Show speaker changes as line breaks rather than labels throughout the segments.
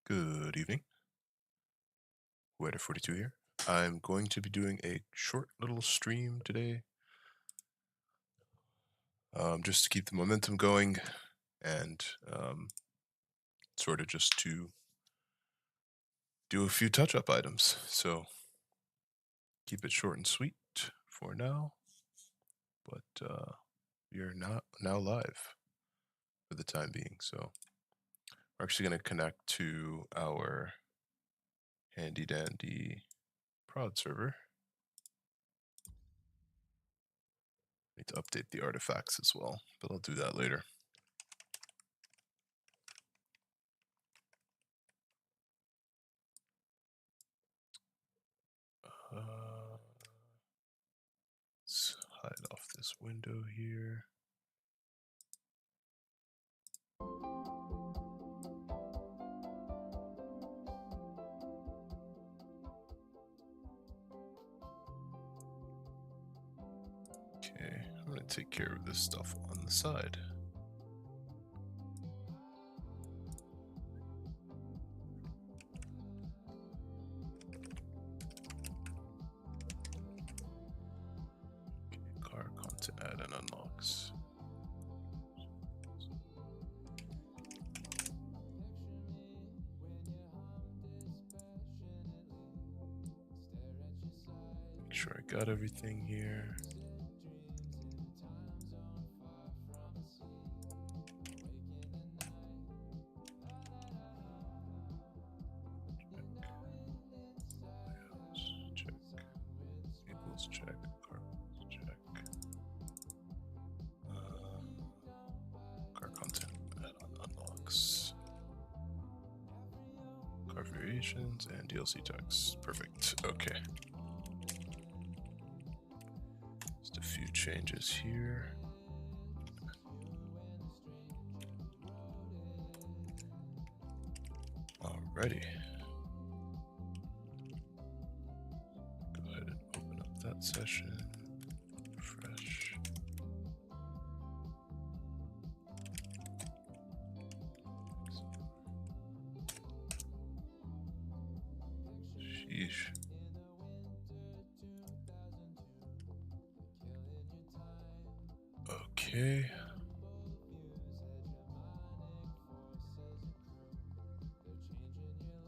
Good evening. Waiter42 here. I'm going to be doing a short little stream today, just to keep the momentum going and sort of just to do a few touch-up items. So keep it short and sweet for now, but we are now live for the time being. So we're actually going to connect to our handy dandy prod server. Need to update the artifacts as well, but I'll do that later. Let's hide off this window here. Okay, I'm going to take care of this stuff on the side. Okay, car content add and unlocks. Make sure I got everything here. Check. Equals check. Car check. Car content add on unlocks. Car variations and DLC text. Perfect. Okay. Just a few changes here. Alrighty. Go ahead and open up that session. Refresh. Sheesh. Okay.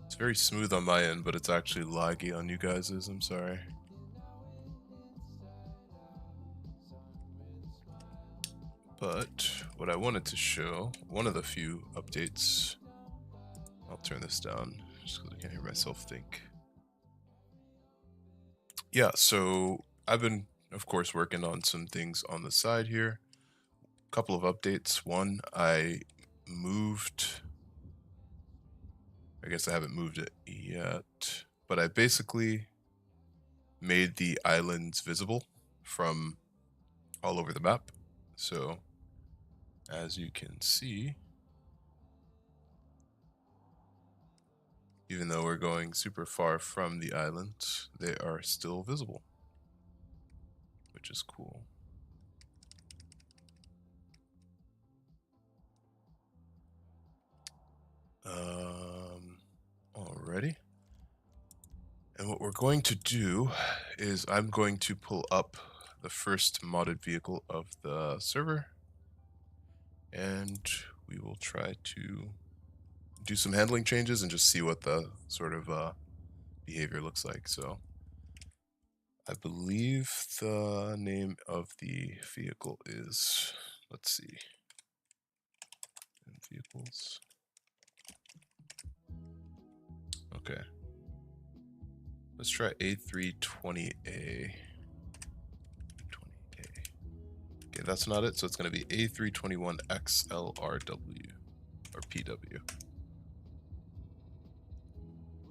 It's very smooth on my end, but it's actually laggy on you guys's. I'm sorry. But what I wanted to show, one of the few updates, I'll turn this down just because I can't hear myself think. Yeah, so I've been, of course, working on some things on the side here. A couple of updates. One, I guess I haven't moved it yet, but I basically made the islands visible from all over the map. So as you can see, even though we're going super far from the island, they are still visible, which is cool. Alrighty. And what we're going to do is I'm going to pull up the first modded vehicle of the server, and we will try to do some handling changes and just see what the sort of behavior looks like. So I believe the name of the vehicle is, let's see, vehicles. Okay. Let's try A320A. Okay, that's not it. So it's going to be A321XLRW or PW.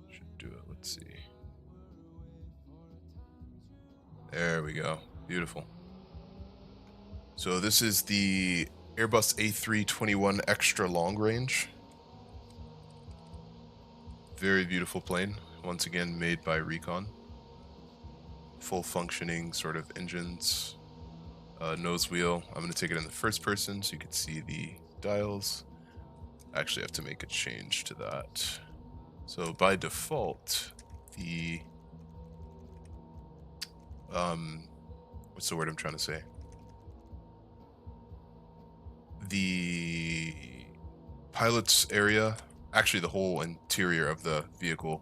Should do it. Let's see. There we go. Beautiful. So this is the Airbus A321 extra long range. Very beautiful plane. Once again, made by Recon. Full functioning sort of engines. Nose wheel. I'm going to take it in the first person so you can see the dials. I actually have to make a change to that. So by default, the what's the word I'm trying to say? The pilot's area, actually the whole interior of the vehicle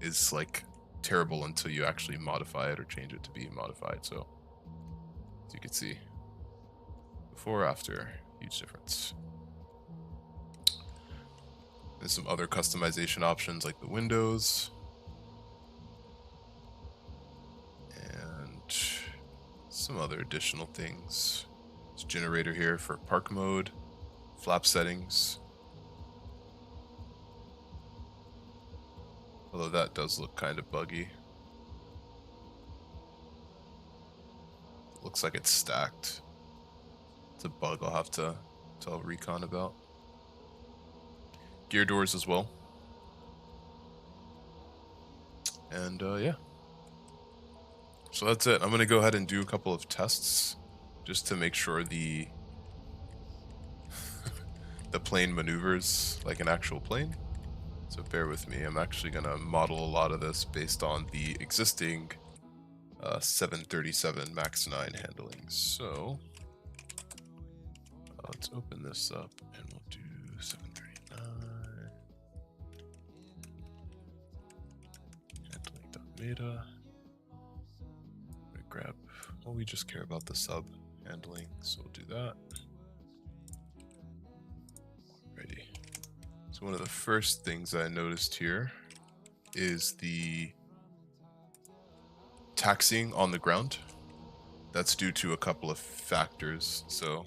is like terrible until you actually modify it or change it to be modified. So as you can see, before or after, huge difference. There's some other customization options like the windows and some other additional things. There's a generator here for park mode, flap settings. Although that does look kind of buggy. It looks like it's stacked. It's a bug I'll have to tell Recon about. Gear doors as well. And yeah. So that's it. I'm going to go ahead and do a couple of tests just to make sure the the plane maneuvers like an actual plane. So bear with me. I'm actually going to model a lot of this based on the existing 737 MAX 9 handling. So let's open this up and we'll do 739 handling.meta. Grab, well, we just care about the sub handling, so we'll do that. Ready. So one of the first things I noticed here is the taxiing on the ground. That's due to a couple of factors. So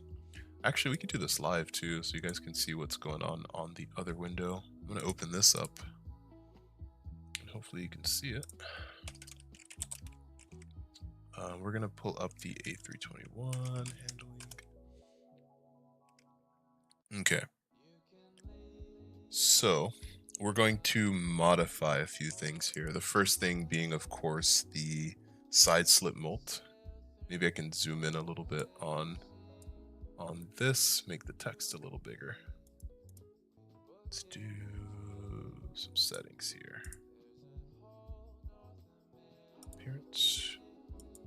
actually we can do this live too, so you guys can see what's going on the other window. I'm going to open this up and hopefully you can see it. We're going to pull up the A321 handling. Okay. So we're going to modify a few things here. The first thing being, of course, the side slip molt. Maybe I can zoom in a little bit on this, make the text a little bigger. Let's do some settings here. Appearance.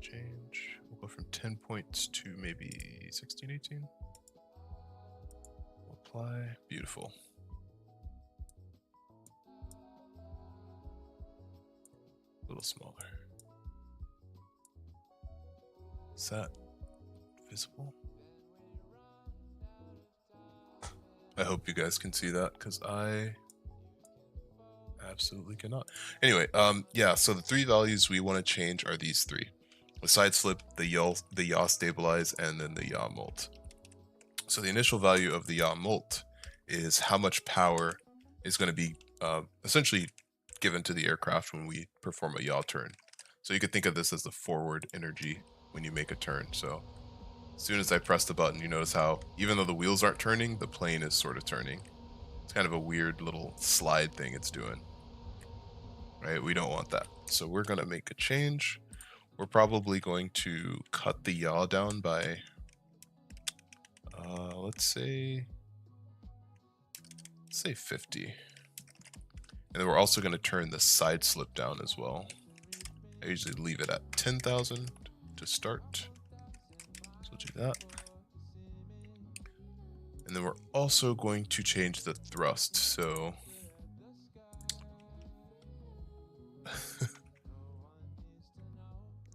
Change. We'll go from 10 points to maybe 16, 18. Apply. Beautiful. A little smaller. Is that visible? I hope you guys can see that because I absolutely cannot. Anyway, yeah, so the three values we want to change are these three. The side slip, the yaw stabilize, and then the yaw molt. So the initial value of the yaw molt is how much power is going to be essentially given to the aircraft when we perform a yaw turn. So you could think of this as the forward energy when you make a turn. So as soon as I press the button, you notice how even though the wheels aren't turning, the plane is sort of turning. It's kind of a weird little slide thing it's doing. Right? We don't want that. So we're going to make a change. We're probably going to cut the yaw down by, let's say 50. And then we're also going to turn the side slip down as well. I usually leave it at 10,000 to start. So we'll do that. And then we're also going to change the thrust. So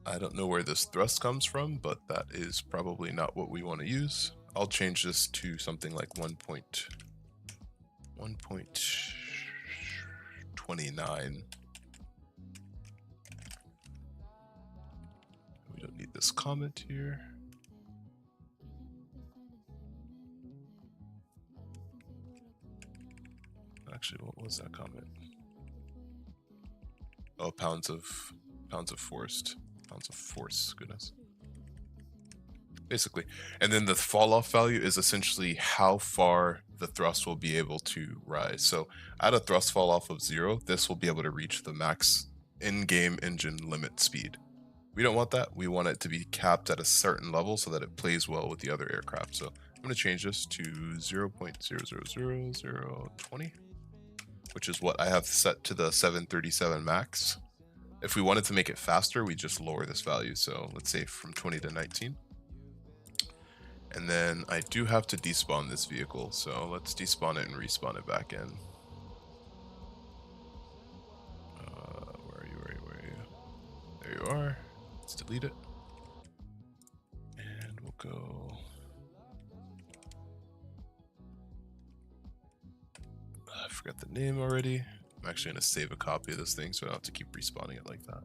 I don't know where this thrust comes from, but that is probably not what we want to use. I'll change this to something like 1.29. We don't need this comment here. Actually, what was that comment? Oh, pounds of forced. Pounds of force, goodness. Basically. And then the fall off value is essentially how far the thrust will be able to rise. So at a thrust fall off of 0, this will be able to reach the max in-game engine limit speed. We don't want that. We want it to be capped at a certain level so that it plays well with the other aircraft. So I'm going to change this to 0.000020, which is what I have set to the 737 max. If we wanted to make it faster, we just lower this value. So let's say from 20 to 19. And then I do have to despawn this vehicle. So let's despawn it and respawn it back in. Where are you? There you are. Let's delete it. And we'll go. I forgot the name already. I'm actually going to save a copy of this thing so I don't have to keep respawning it like that.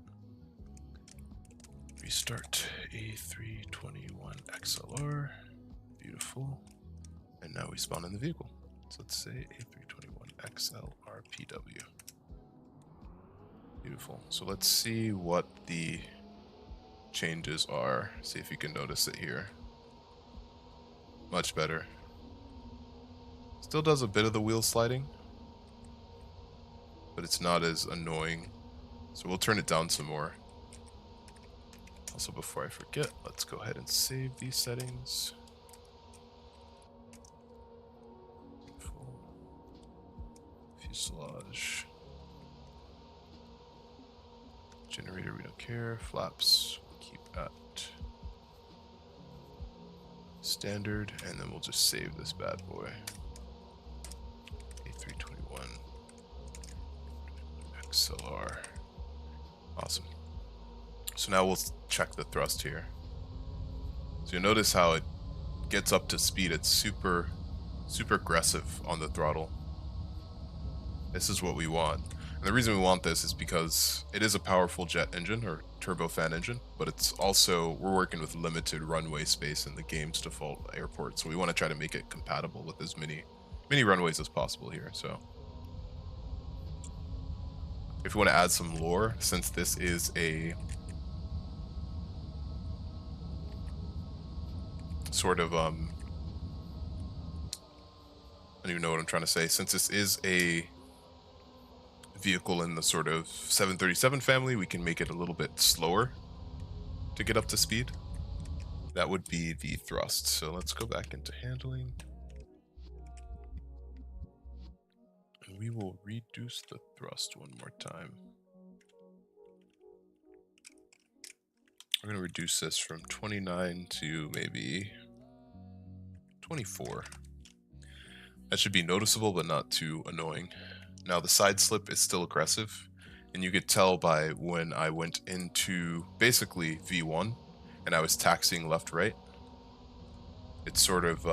Restart A321 XLR. Beautiful. And now we spawn in the vehicle. So let's say A321 XLR PW. Beautiful. So let's see what the changes are. See if you can notice it here. Much better. Still does a bit of the wheel sliding, but it's not as annoying. So we'll turn it down some more. Also, before I forget, let's go ahead and save these settings. Beautiful. Fuselage. Generator, we don't care. Flaps, we'll keep at standard, and then we'll just save this bad boy. A321 XLR. Awesome. So now we'll check the thrust here. So you'll notice how it gets up to speed. It's super aggressive on the throttle. This is what we want. And the reason we want this is because it is a powerful jet engine or turbofan engine, but it's also, we're working with limited runway space in the game's default airport. So we want to try to make it compatible with as many runways as possible here. So if you want to add some lore, since this is a sort of, I don't even know what I'm trying to say. Since this is a vehicle in the sort of 737 family, we can make it a little bit slower to get up to speed. That would be the thrust. So let's go back into handling. And we will reduce the thrust one more time. We're going to reduce this from 29 to maybe 24. That should be noticeable, but not too annoying. Now the side slip is still aggressive, and you could tell by when I went into basically V1 and I was taxiing left right. It's sort of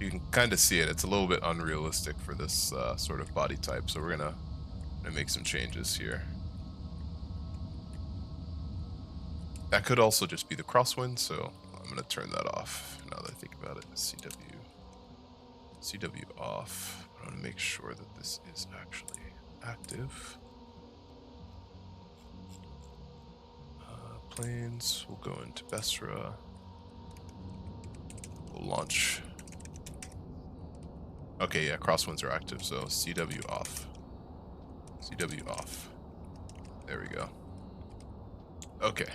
you can kind of see it. It's a little bit unrealistic for this sort of body type, so we're gonna make some changes here. That could also just be the crosswind, so I'm gonna turn that off now that I think about it. CW off. I want to make sure that this is actually active. Planes, we'll go into Besra. We'll launch. Okay, yeah, crosswinds are active, so CW off. CW off. There we go. Okay,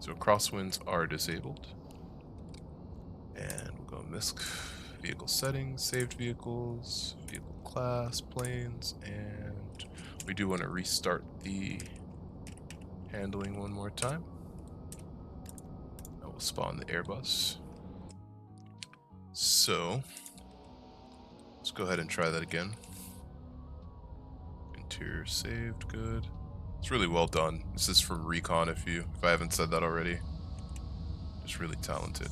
so crosswinds are disabled. And we'll go MISC. Vehicle settings, saved vehicles, vehicle class, planes, and we do want to restart the handling one more time. I will spawn the Airbus. So let's go ahead and try that again. Interior saved, good. It's really well done. This is from Recon if I haven't said that already. Just really talented.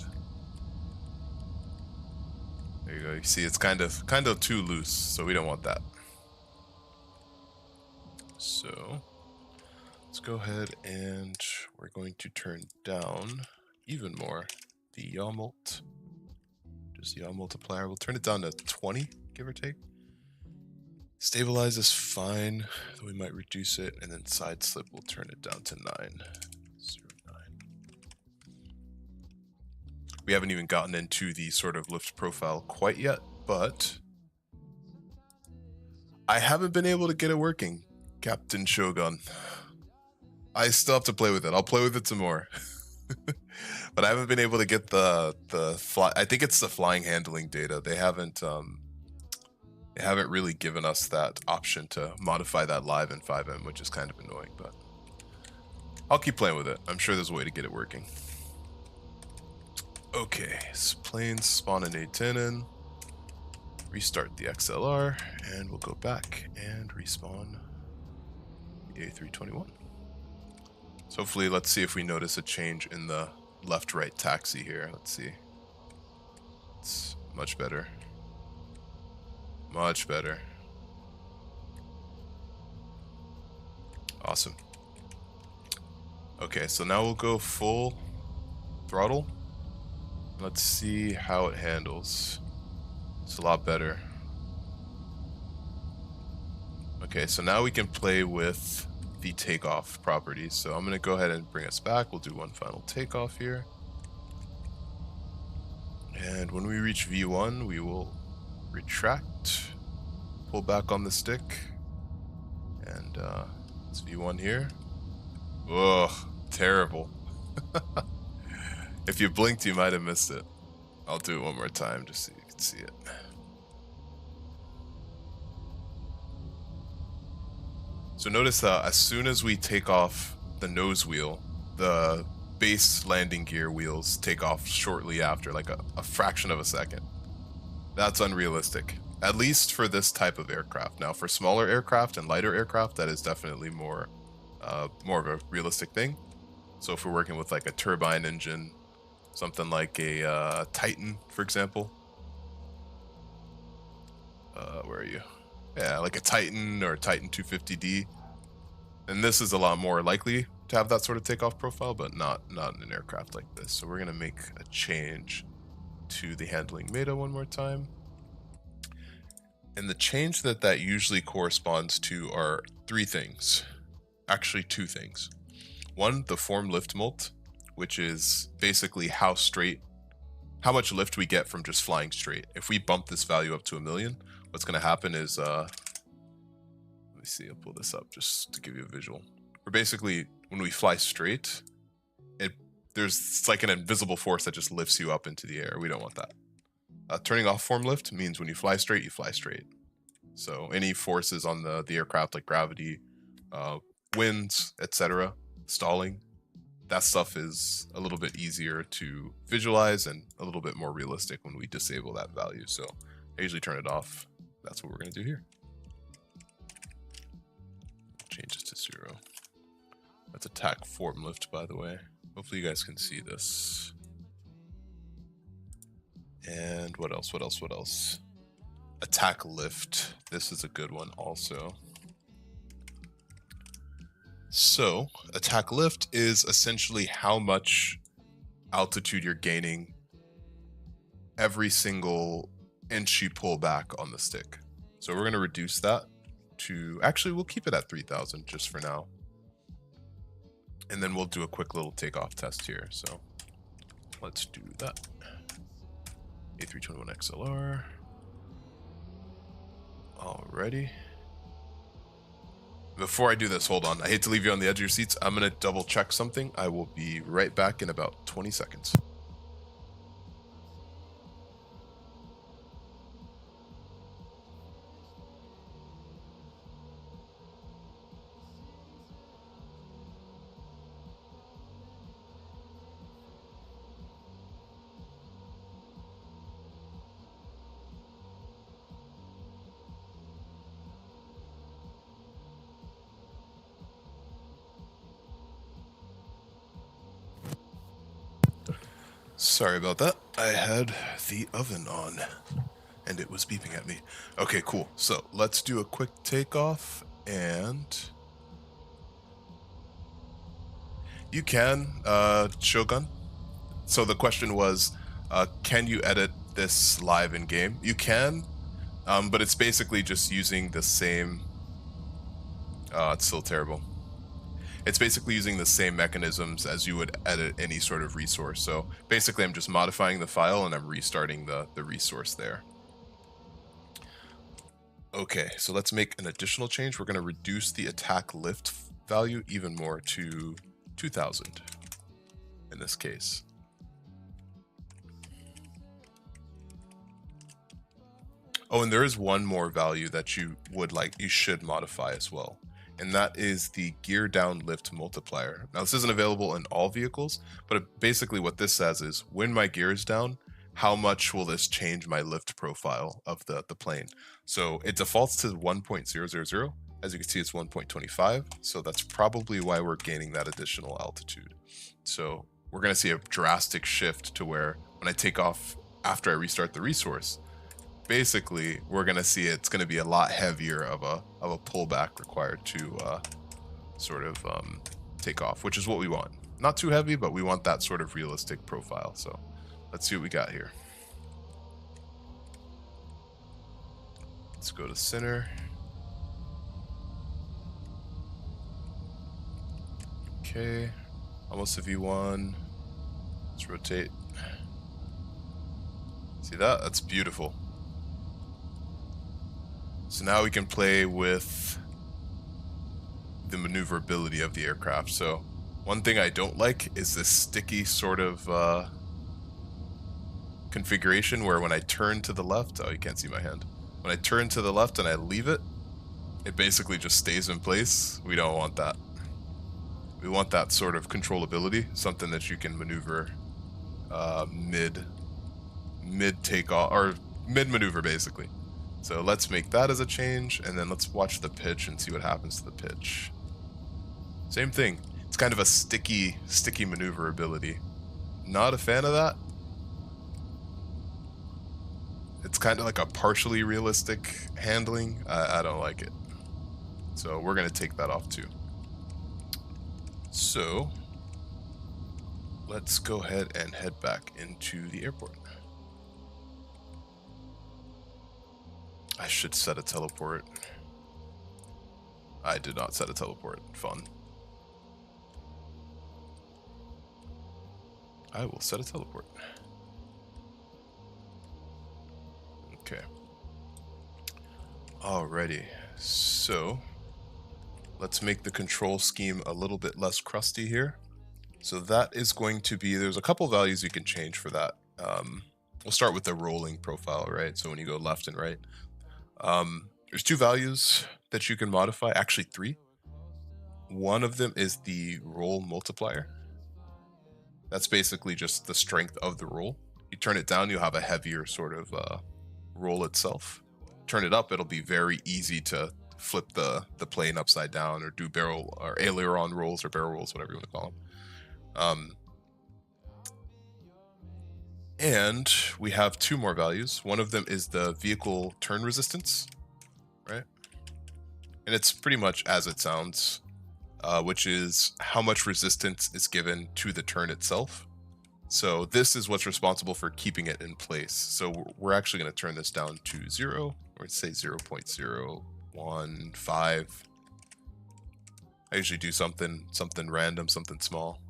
There you go. You see, it's kind of too loose, so we don't want that. So let's go ahead and we're going to turn down even more the yaw mult. Just yaw multiplier. We'll turn it down to 20, give or take. Stabilize is fine. We might reduce it, and then side slip we'll turn it down to 9. 0.9. We haven't even gotten into the sort of lift profile quite yet, but I haven't been able to get it working, Captain Shogun. I still have to play with it. I'll play with it some more. But I haven't been able to get the fly. I think it's the flying handling data. They haven't They haven't really given us that option to modify that live in 5M, which is kind of annoying, but I'll keep playing with it. I'm sure there's a way to get it working. Okay, planes spawn an A10 in, restart the XLR, and we'll go back and respawn the A321. So hopefully, let's see if we notice a change in the left-right taxi here. Let's see. It's much better. Much better. Awesome. Okay, so now we'll go full throttle. Let's see how it handles. It's a lot better. Okay, so now we can play with the takeoff properties. So I'm going to go ahead and bring us back. We'll do one final takeoff here. And when we reach V1, we will retract, pull back on the stick, and it's V1 here. Ugh, terrible. If you blinked, you might have missed it. I'll do it one more time just so you can see it. So notice that as soon as we take off the nose wheel, the base landing gear wheels take off shortly after, like a fraction of a second. That's unrealistic, at least for this type of aircraft. Now, for smaller aircraft and lighter aircraft, that is definitely more of a realistic thing. So if we're working with like a turbine engine, something like a Titan, for example. Where are you? Yeah, like a Titan or a Titan 250D. And this is a lot more likely to have that sort of takeoff profile, but not in an aircraft like this. So we're going to make a change to the handling meta one more time. And the change that usually corresponds to are three things. Actually, two things. One, the form lift mult, which is basically how much lift we get from just flying straight. If we bump this value up to 1 million, what's going to happen is, let me see, I'll pull this up just to give you a visual. We're basically, when we fly straight, it's like an invisible force that just lifts you up into the air. We don't want that. Turning off form lift means when you fly straight, you fly straight. So any forces on the aircraft, like gravity, winds, etc., stalling, that stuff is a little bit easier to visualize and a little bit more realistic when we disable that value. So I usually turn it off. That's what we're going to do here. Change this to 0. That's attack form lift, by the way. Hopefully you guys can see this. And what else? What else? What else? Attack lift. This is a good one also. So attack lift is essentially how much altitude you're gaining every single inch you pull back on the stick. So we're going to reduce that to, actually we'll keep it at 3,000 just for now. And then we'll do a quick little takeoff test here. So let's do that. A321 XLR. Alrighty. Before I do this, hold on. I hate to leave you on the edge of your seats. I'm going to double check something. I will be right back in about 20 seconds. Sorry about that. I had the oven on and it was beeping at me. Okay, cool. So let's do a quick takeoff, and you can, Shogun. So the question was, can you edit this live in game? You can, but it's basically just using the same, it's still terrible. It's basically using the same mechanisms as you would edit any sort of resource. So basically I'm just modifying the file and I'm restarting the resource there. Okay, so let's make an additional change. We're going to reduce the attack lift value even more to 2,000 in this case. Oh, and there is one more value that you should modify as well. And that is the gear down lift multiplier. Now this isn't available in all vehicles, but basically what this says is when my gear is down, how much will this change my lift profile of the plane? So it defaults to 1.000. As you can see, it's 1.25. So that's probably why we're gaining that additional altitude. So we're going to see a drastic shift to where when I take off after I restart the resource, basically we're going to see it's going to be a lot heavier of a pullback required to take off, which is what we want. Not too heavy, but we want that sort of realistic profile. So let's see what we got here. Let's go to center. Okay, almost a V1. Let's rotate. See that? That's beautiful. So now we can play with the maneuverability of the aircraft. So one thing I don't like is this sticky sort of configuration where when I turn to the left, oh, you can't see my hand. When I turn to the left and I leave it, it basically just stays in place. We don't want that. We want that sort of controllability, something that you can maneuver mid takeoff or mid maneuver basically. So let's make that as a change, and then let's watch the pitch and see what happens to the pitch. Same thing. It's kind of a sticky maneuverability. Not a fan of that. It's kind of like a partially realistic handling. I don't like it. So we're going to take that off too. So let's go ahead and head back into the airport. I should set a teleport. I did not set a teleport. Fun. I will set a teleport. Okay. Alrighty. So let's make the control scheme a little bit less crusty here. So that is going to be, there's a couple values you can change for that. We'll start with the rolling profile, right? So when you go left and right, there's two values that you can modify, actually three. One of them is the roll multiplier. That's basically just the strength of the roll. You turn it down, you'll have a heavier sort of roll itself. Turn it up, it'll be very easy to flip the plane upside down or do barrel or aileron rolls or barrel rolls, whatever you want to call them. And we have two more values. One of them is the vehicle turn resistance, right? And it's pretty much as it sounds, which is how much resistance is given to the turn itself. So this is what's responsible for keeping it in place. So we're actually going to turn this down to 0, or say 0.015. I usually do something random, something small.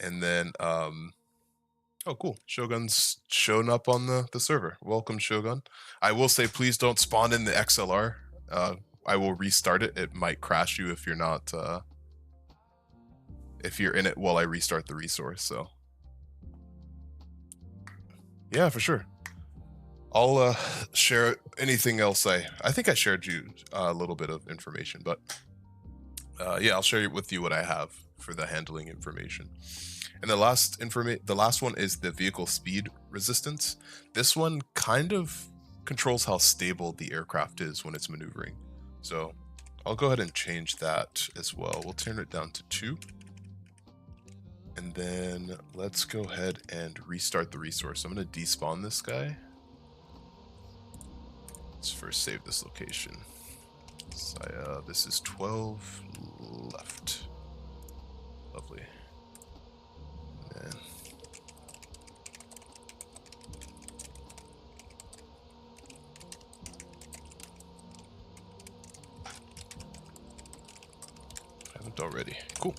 And then, oh, cool. Shogun's shown up on the server. Welcome, Shogun. I will say, please don't spawn in the XLR. I will restart it. It might crash you if you're not, if you're in it while I restart the resource. So, yeah, for sure. I'll share anything else. I think I shared you a little bit of information, but yeah, I'll share with you what I have for the handling information. And the last one is the vehicle speed resistance. This one kind of controls how stable the aircraft is when it's maneuvering. So I'll go ahead and change that as well. We'll turn it down to 2. And then let's go ahead and restart the resource. I'm going to despawn this guy. Let's first save this location. So, this is 12 left. Lovely. Man. Haven't already. Cool.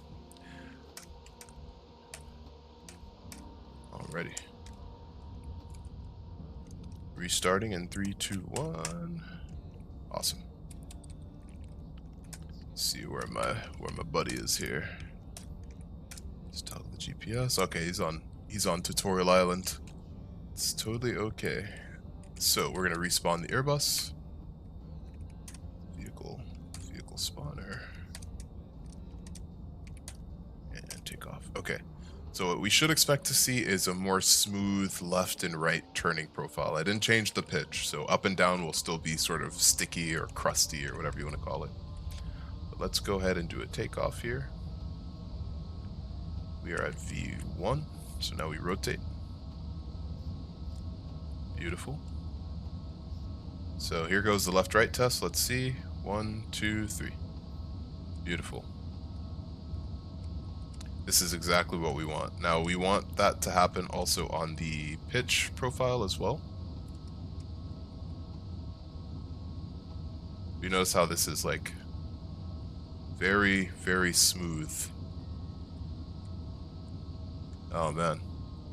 Alrighty. Restarting in 3, 2, 1. Awesome. Let's see where my buddy is here. Let's toggle the GPS. Okay, he's on Tutorial Island. It's totally okay. So we're going to respawn the Airbus. Vehicle spawner. And take off. Okay. So what we should expect to see is a more smooth left and right turning profile. I didn't change the pitch, so up and down will still be sort of sticky or crusty or whatever you want to call it. But let's go ahead and do a takeoff here. We are at V1, so now we rotate. Beautiful. So here goes the left-right test. Let's see. 1, 2, 3. Beautiful. This is exactly what we want. Now we want that to happen also on the pitch profile as well. You notice how this is like very, very smooth. Oh man.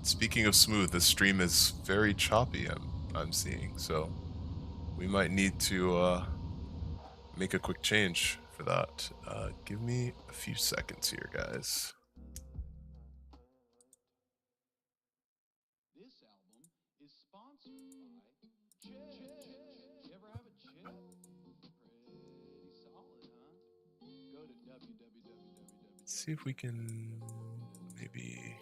Speaking of smooth, this stream is very choppy, I'm seeing, so we might need to make a quick change for that. Give me a few seconds here, guys.
This album is sponsored by chips. You ever have a chip? Pretty solid, huh? Go to www.
Let's see if we can maybe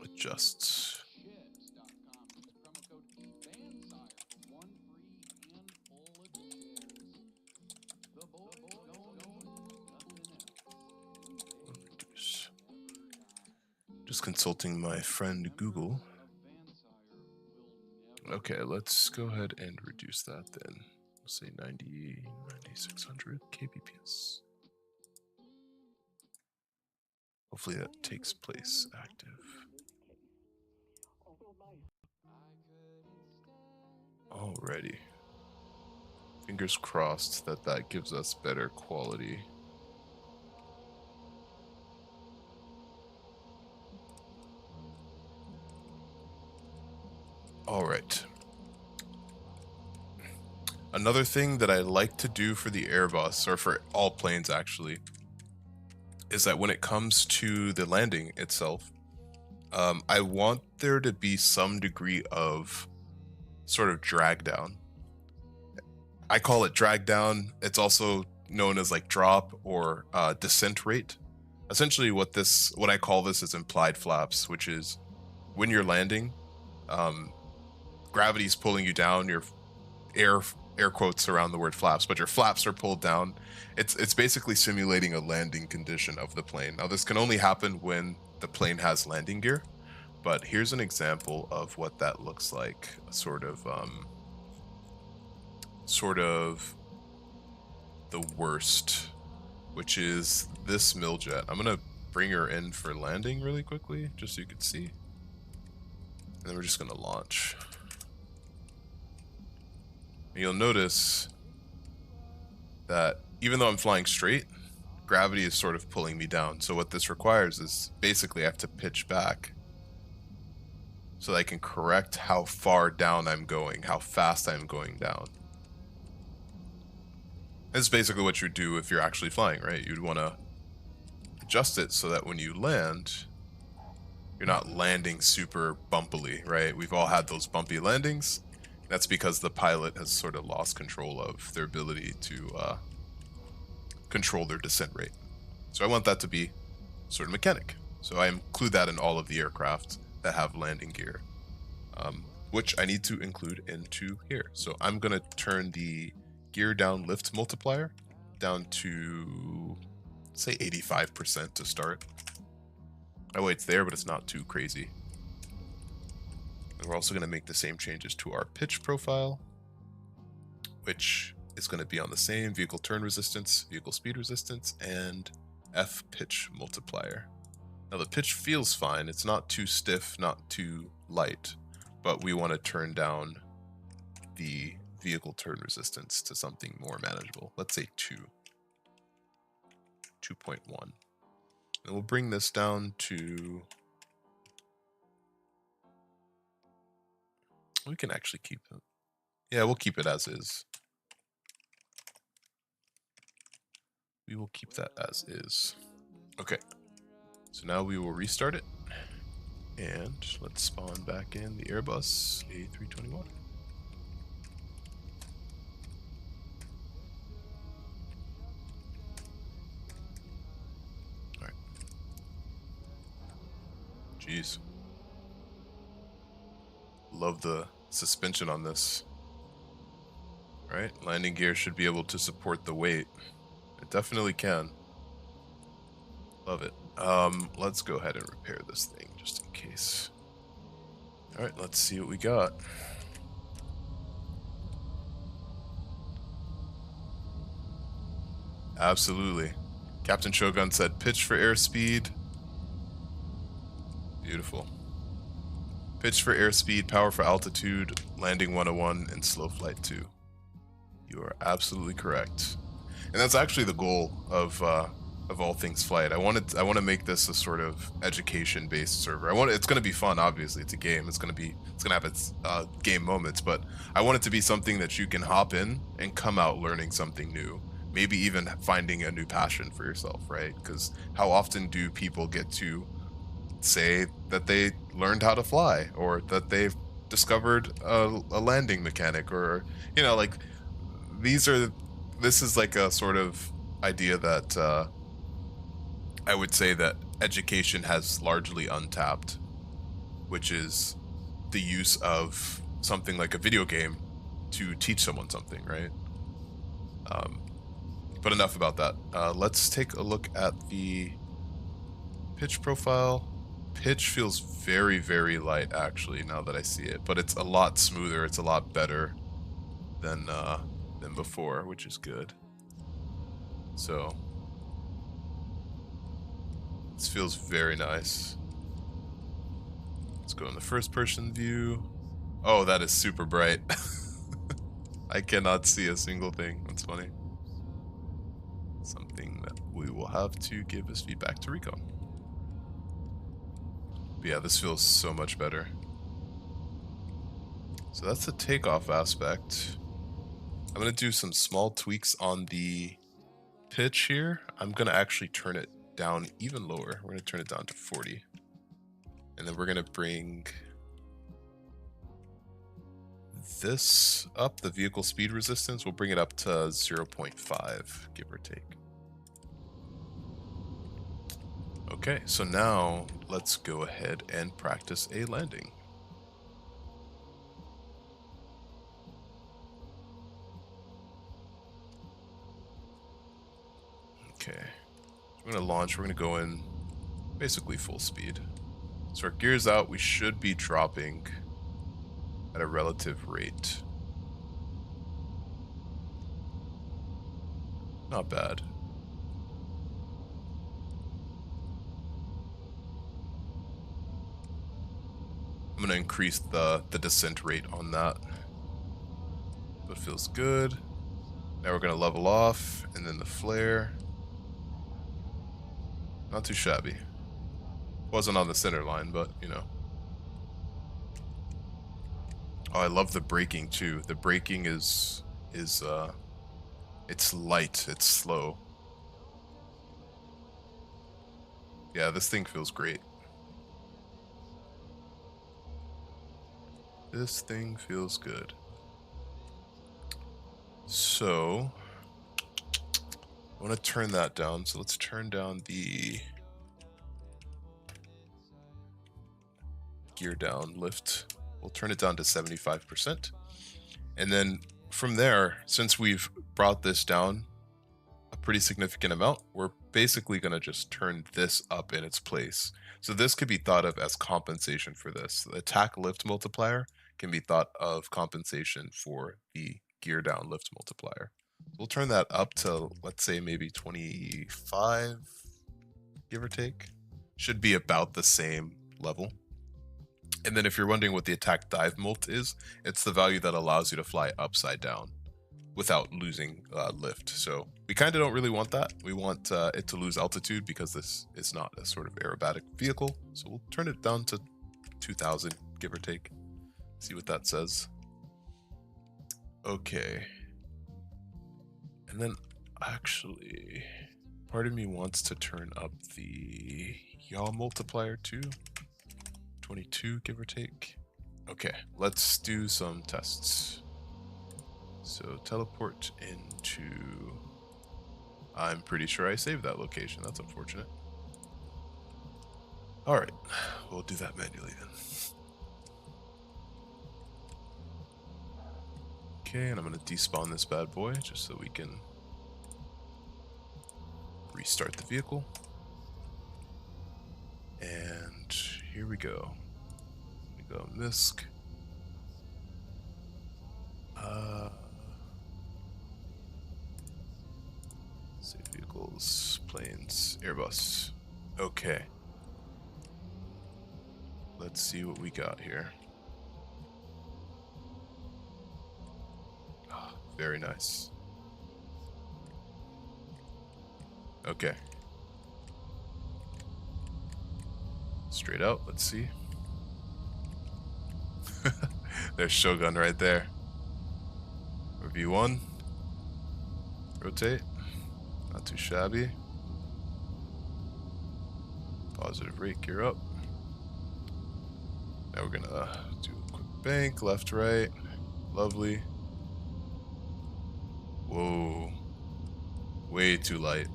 adjust. Just consulting my friend Google. Okay, let's go ahead and reduce that then. We'll say 9600 kbps. Hopefully that takes place active. Alrighty. Fingers crossed that that gives us better quality. All right. Another thing that I like to do for the Airbus, or for all planes actually, is that when it comes to the landing itself, I want there to be some degree of sort of drag down. I call it drag down. It's also known as like drop or descent rate. Essentially what I call this is implied flaps, which is when you're landing, gravity's pulling you down, your air quotes around the word flaps, but your flaps are pulled down. It's basically simulating a landing condition of the plane. Now this can only happen when the plane has landing gear, but here's an example of what that looks like. Sort of the worst, which is this milljet. I'm gonna bring her in for landing really quickly, just so you can see. And then we're just gonna launch. And you'll notice that even though I'm flying straight, gravity is sort of pulling me down. So what this requires is basically I have to pitch back so that I can correct how far down I'm going, how fast I'm going down. This is basically what you do if you're actually flying, right? You'd want to adjust it so that when you land, you're not landing super bumpily, right? We've all had those bumpy landings. That's because the pilot has sort of lost control of their ability to control their descent rate. So I want that to be sort of mechanic. So I include that in all of the aircraft that have landing gear, which I need to include into here. So I'm going to turn the gear down lift multiplier down to, say, 85% to start. Oh, it's there, but it's not too crazy. And we're also going to make the same changes to our pitch profile, which is going to be on the same vehicle turn resistance, vehicle speed resistance, and F pitch multiplier. Now the pitch feels fine. It's not too stiff, not too light, but we want to turn down the vehicle turn resistance to something more manageable. Let's say 2.1. And we'll bring this down to, we can actually keep it. Yeah, we'll keep it as is. We will keep that as is. Okay. So now we will restart it. And let's spawn back in the Airbus A321. Alright. Jeez. Love the suspension on this. Right? Landing gear should be able to support the weight. It definitely can. Love it. Let's go ahead and repair this thing just in case. Alright, let's see what we got. Absolutely. Captain Shogun said pitch for airspeed. Beautiful. Pitch for airspeed, power for altitude, landing 101, and slow flight 2. You are absolutely correct. And that's actually the goal of all things flight. I want to make this a sort of education-based server. It's going to be fun. Obviously, it's a game. It's going to have its game moments, but I want it to be something that you can hop in and come out learning something new. Maybe even finding a new passion for yourself, right? Because how often do people get to say that they learned how to fly, or that they've discovered a landing mechanic, or like this is like a sort of idea that I would say that education has largely untapped, which is the use of something like a video game to teach someone something, right? But enough about that. Let's take a look at the pitch profile. Pitch feels very, very light, actually, now that I see it, but it's a lot smoother. It's a lot better than before, which is good. So this feels very nice. Let's go in the first person view. Oh, that is super bright. I cannot see a single thing. That's funny. Something that we will have to give as feedback to Recon. But yeah, this feels so much better. So that's the takeoff aspect. I'm going to do some small tweaks on the pitch here. I'm going to actually turn it down even lower. We're going to turn it down to 40. And then we're going to bring this up, the vehicle speed resistance. We'll bring it up to 0.5, give or take. Okay, so now let's go ahead and practice a landing. Okay, we're going to launch. We're going to go in basically full speed. So our gear's out. We should be dropping at a relative rate. Not bad. I'm going to increase the descent rate on that. So it feels good. Now we're going to level off, and then the flare. Not too shabby. Wasn't on the center line, but Oh, I love the braking too. The braking is it's light, it's slow. Yeah, this thing feels great. This thing feels good. So I want to turn that down. So let's turn down the gear down lift. We'll turn it down to 75%. And then from there, since we've brought this down a pretty significant amount, we're basically going to just turn this up in its place. So this could be thought of as compensation for this. The attack lift multiplier can be thought of compensation for the gear down lift multiplier. We'll turn that up to, let's say, maybe 25, give or take. Should be about the same level. And then if you're wondering what the attack dive mult is, it's the value that allows you to fly upside down without losing lift. So we kind of don't really want that. We want it to lose altitude because this is not a sort of aerobatic vehicle. So we'll turn it down to 2000, give or take. See what that says. Okay. And then actually, part of me wants to turn up the yaw multiplier too. 22, give or take. Okay, let's do some tests. So teleport into... I'm pretty sure I saved that location. That's unfortunate. Alright, we'll do that manually then. Okay, and I'm going to despawn this bad boy just so we can restart the vehicle. And here we go. We go MISC. Save vehicles, planes, Airbus. Okay. Let's see what we got here. Oh, very nice. Okay. Straight out, let's see. There's Shogun right there. Review 1. Rotate. Not too shabby. Positive rate, gear up. Now we're gonna do a quick bank, left, right. Lovely. Whoa. Way too light.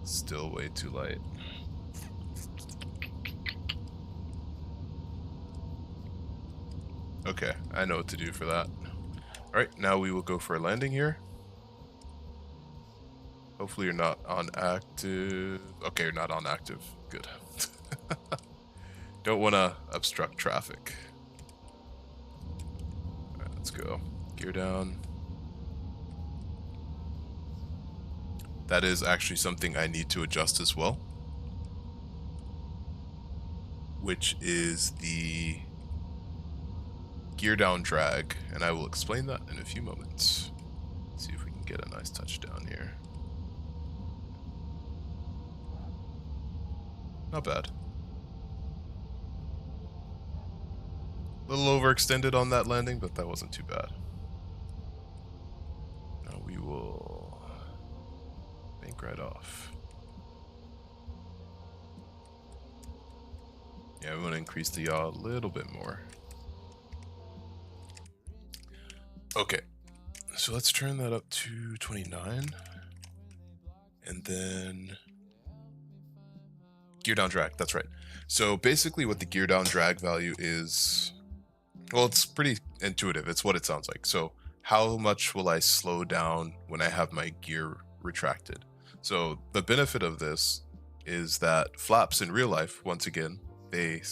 Still way too light. Okay, I know what to do for that. Alright, now we will go for a landing here. Hopefully you're not on active. Okay, you're not on active. Good. Don't want to obstruct traffic. Alright, let's go. Gear down. That is actually something I need to adjust as well, which is the gear down drag, and I will explain that in a few moments. Let's see if we can get a nice touchdown here. Not bad. A little overextended on that landing, but that wasn't too bad. Now we will bank right off. Yeah, we want to increase the yaw a little bit more. Okay, so let's turn that up to 29. And then gear down drag, that's right. So basically what the gear down drag value is, well, it's pretty intuitive. It's what it sounds like. So how much will I slow down when I have my gear retracted? So the benefit of this is that flaps in real life, once again, they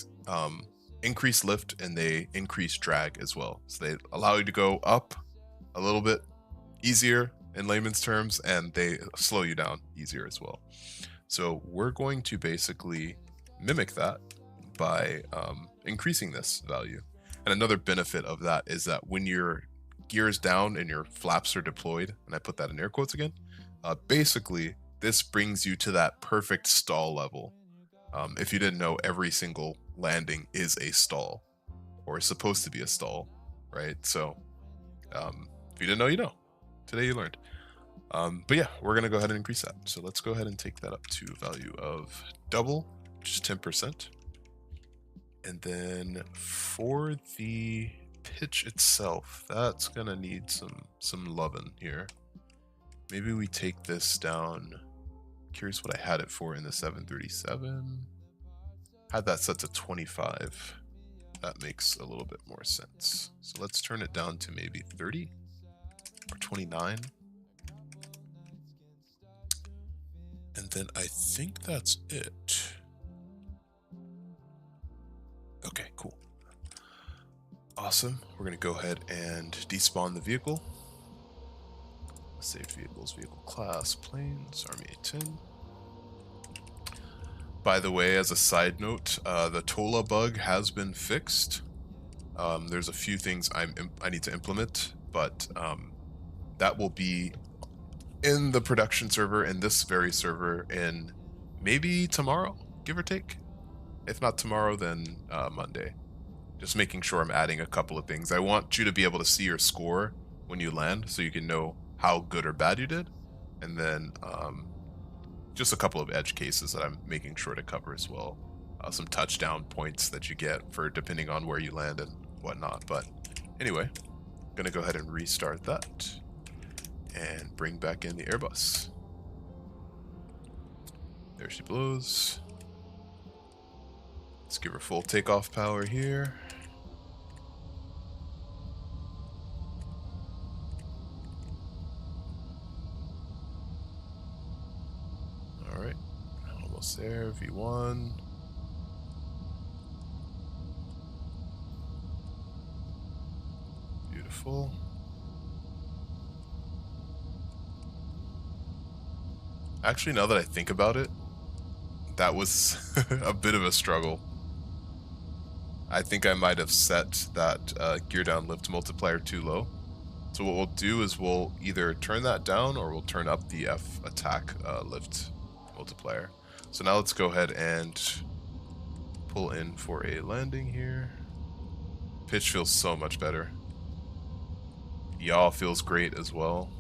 increase lift and they increase drag as well. So they allow you to go up a little bit easier in layman's terms, and they slow you down easier as well. So we're going to basically mimic that by increasing this value. And another benefit of that is that when your gear is down and your flaps are deployed, and I put that in air quotes again, basically this brings you to that perfect stall level. If you didn't know, every single landing is a stall, or is supposed to be a stall, right? So if you didn't know, you know. Today you learned. But yeah, we're gonna go ahead and increase that. So let's go ahead and take that up to a value of double, which is 10%. And then for the pitch itself, that's gonna need some loving here. Maybe we take this down. Curious what I had it for in the 737. Had that set to 25. That makes a little bit more sense. So let's turn it down to maybe 30 or 29. And then I think that's it. Okay, cool. Awesome. We're going to go ahead and despawn the vehicle. Saved vehicles, vehicle class, planes, Army A-10. By the way, as a side note, the tola bug has been fixed. There's a few things I need to implement, but that will be in the production server, in this very server, in maybe tomorrow, give or take. If not tomorrow, then Monday. Just making sure I'm adding a couple of things. I want you to be able to see your score when you land, so you can know how good or bad you did. And then just a couple of edge cases that I'm making sure to cover as well. some touchdown points that you get for depending on where you land and whatnot. But anyway, I'm gonna go ahead and restart that and bring back in the Airbus. There she blows. Let's give her full takeoff power here. All right, almost there. V1. Beautiful. Actually, now that I think about it, that was a bit of a struggle. I think I might have set that gear down lift multiplier too low. So what we'll do is we'll either turn that down or we'll turn up the F attack lift multiplier. So now let's go ahead and pull in for a landing here. Pitch feels so much better. Yaw feels great as well.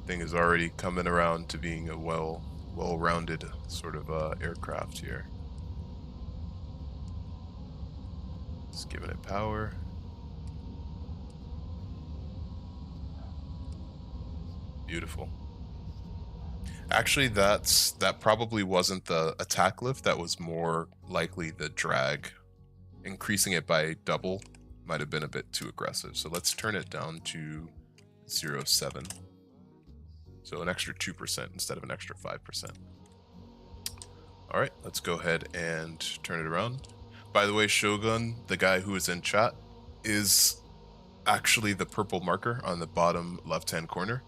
Thing is already coming around to being a well-rounded sort of aircraft here. Just giving it power. Beautiful. Actually, that probably wasn't the attack lift. That was more likely the drag. Increasing it by double might have been a bit too aggressive. So let's turn it down to 0.7. So an extra 2% instead of an extra 5%. All right, let's go ahead and turn it around. By the way, Shogun, the guy who is in chat, is actually the purple marker on the bottom left-hand corner.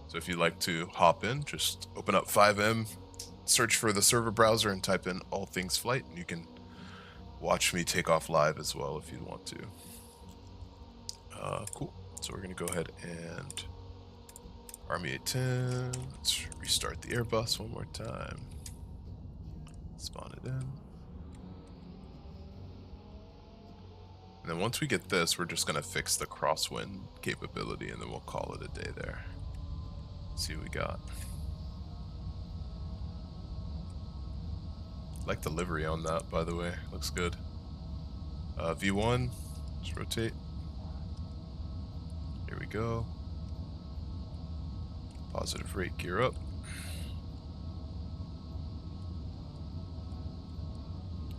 So if you'd like to hop in, just open up 5M, search for the server browser and type in all things flight, and you can watch me take off live as well if you want to. Cool. So we're going to go ahead and Army 810. Let's restart the Airbus one more time. Spawn it in. And then once we get this, we're just going to fix the crosswind capability and then we'll call it a day there. See what we got. Like the livery on that, by the way. Looks good. V1. Let's rotate. Here we go. Positive rate gear up.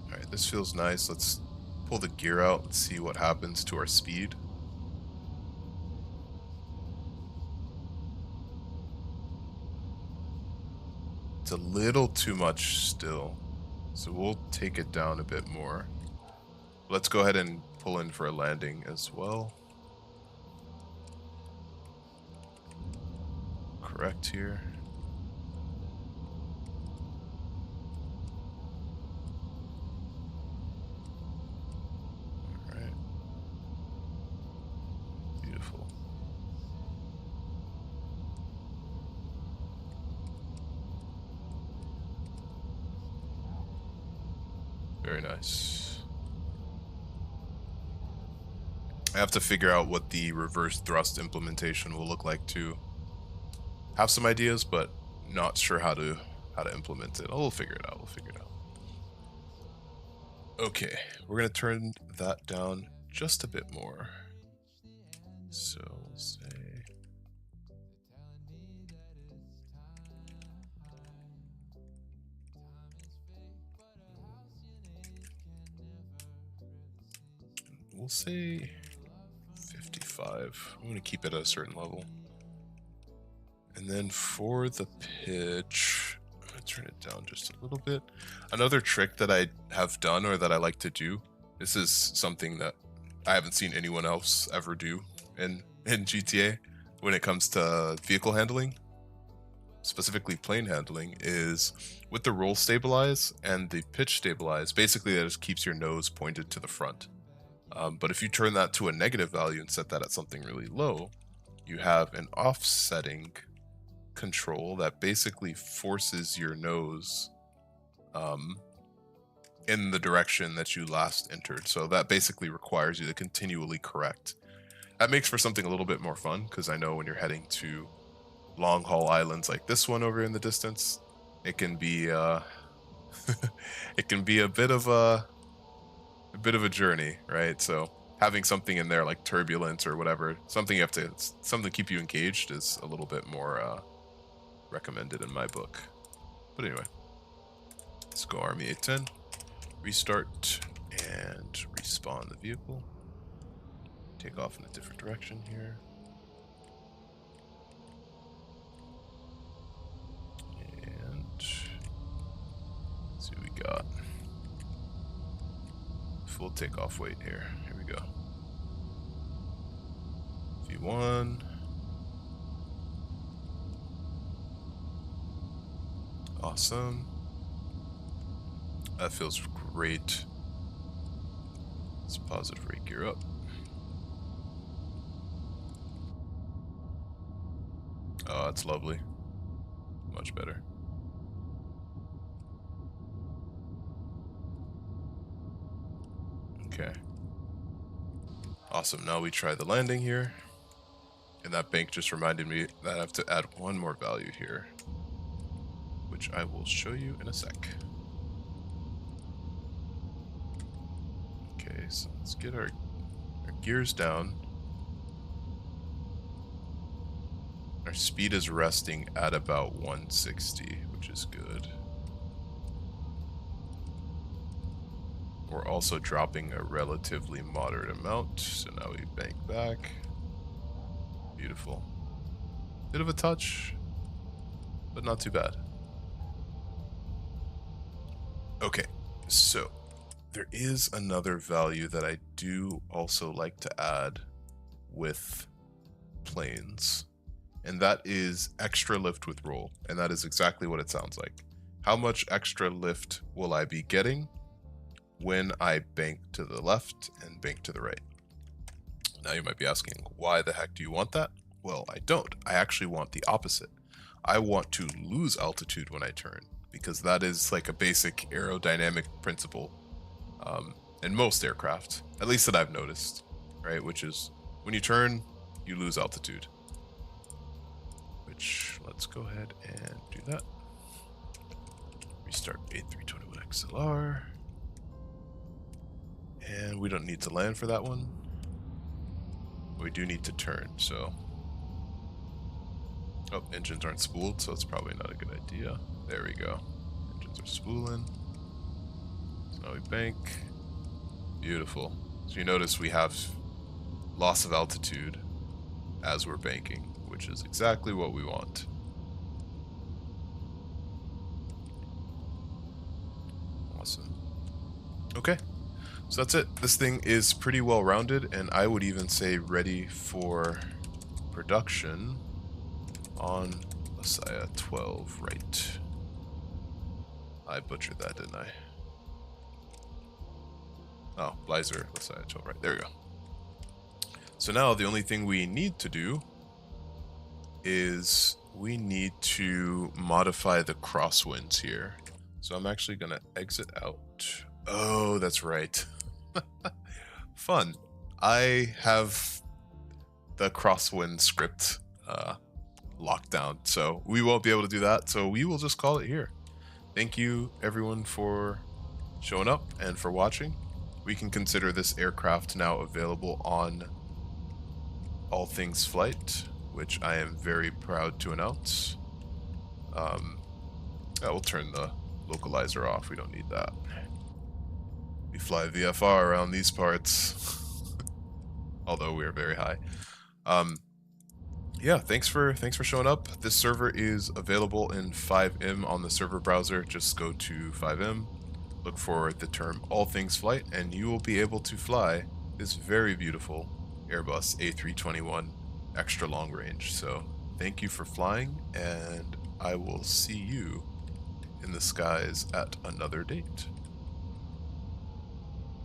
Alright, this feels nice. Let's pull the gear out and see what happens to our speed. It's a little too much still, so we'll take it down a bit more. Let's go ahead and pull in for a landing as well. Correct here. All right. Beautiful. Very nice. I have to figure out what the reverse thrust implementation will look like too. Have some ideas, but not sure how to implement it. Oh, we'll figure it out. We'll figure it out. Okay, we're gonna turn that down just a bit more. So we'll say we'll say 55. I'm gonna keep it at a certain level. And then for the pitch, I'm gonna turn it down just a little bit. Another trick that I have done or that I like to do, this is something that I haven't seen anyone else ever do in GTA when it comes to vehicle handling, specifically plane handling, is with the roll stabilize and the pitch stabilize, basically that just keeps your nose pointed to the front. But if you turn that to a negative value and set that at something really low, you have an offsetting control that basically forces your nose in the direction that you last entered. So that basically requires you to continually correct. That makes for something a little bit more fun, because I know when you're heading to long haul islands like this one over in the distance, it can be it can be a bit of a journey, right? So having something in there like turbulence or whatever, something to keep you engaged is a little bit more recommended in my book. But anyway, let's go Army 810, restart, and respawn the vehicle. Take off in a different direction here. And let's see what we got. Full takeoff weight here. Here we go. V1. Awesome. That feels great. Let's positive rate gear up. Oh, that's lovely. Much better. Okay. Awesome. Now we try the landing here. And that bank just reminded me that I have to add one more value here, which I will show you in a sec. Okay, so let's get our gears down. Our speed is resting at about 160, which is good. We're also dropping a relatively moderate amount, so now we bank back. Beautiful. Bit of a touch, but not too bad. Okay, so there is another value that I do also like to add with planes, and that is extra lift with roll, and that is exactly what it sounds like. How much extra lift will I be getting when I bank to the left and bank to the right? Now you might be asking, why the heck do you want that? Well, I don't. I actually want the opposite. I want to lose altitude when I turn, because that is like a basic aerodynamic principle in most aircraft, at least that I've noticed, right? Which is when you turn, you lose altitude. Which, let's go ahead and do that. Restart A321XLR. And we don't need to land for that one. We do need to turn, so... Oh, engines aren't spooled, so it's probably not a good idea. There we go. Engines are spooling. So now we bank. Beautiful. So you notice we have loss of altitude as we're banking, which is exactly what we want. Awesome. Okay. So that's it. This thing is pretty well rounded, and I would even say ready for production on Messiah 12, right? I butchered that, didn't I? Oh, Blizer, Messiah 12, right? There we go. So now the only thing we need to do is we need to modify the crosswinds here. So I'm actually going to exit out. Oh, that's right. Fun. I have the crosswind script locked down, so we won't be able to do that. So we will just call it here. Thank you everyone for showing up and for watching. We can consider this aircraft now available on All Things Flight, which I am very proud to announce. I will turn the localizer off. We don't need that. We fly VFR around these parts, although we are very high. Yeah, thanks for showing up. This server is available in 5M on the server browser. Just go to 5M, look for the term All Things Flight, and you will be able to fly this very beautiful Airbus A321 extra long range. So thank you for flying, and I will see you in the skies at another date.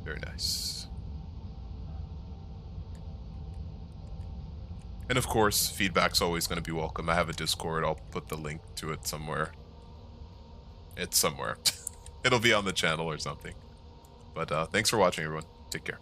Very nice. And of course, feedback's always going to be welcome. I have a Discord. I'll put the link to it somewhere. It's somewhere. It'll be on the channel or something. But thanks for watching, everyone. Take care.